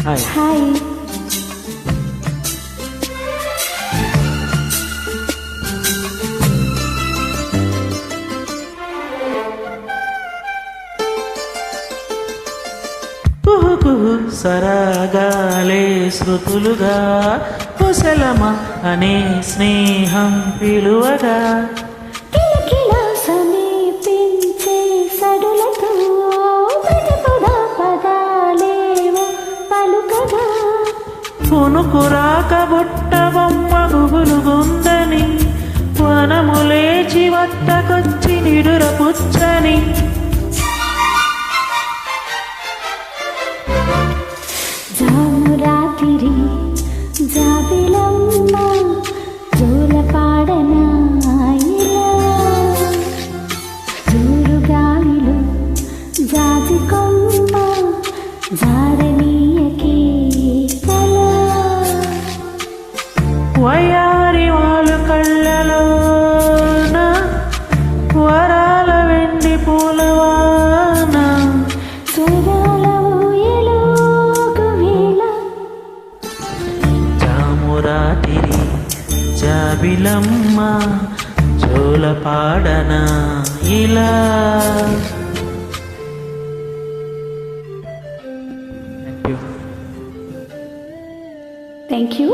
Hi. Hi. కుహు కుహు సరాగాలే శృతులుగా కుశలమ అనే స్నేహం పిలువగా కిలకిల సమీపించే సడులతో పద పదాలేవో పలుకగా కొనుకురాక బుట్ట బొమ్మ గుబులుగుందని వనములేచి వద్దకొచ్చి నిడురపుచ్చని జాము రాత్రి జాబిలమ్మ జోలపాడనా ఇలా జోరు గాలిలో జాజి కొమ్మ జారనీయకే కలా వయారి వాళ్ళు కళ్ళలోన వరాల వెండి పూలవాన స్వరాల ఊయలోగు వేళ జామురాతిరి జాబిలమ్మ జోలపాడన ఇలా. Thank you.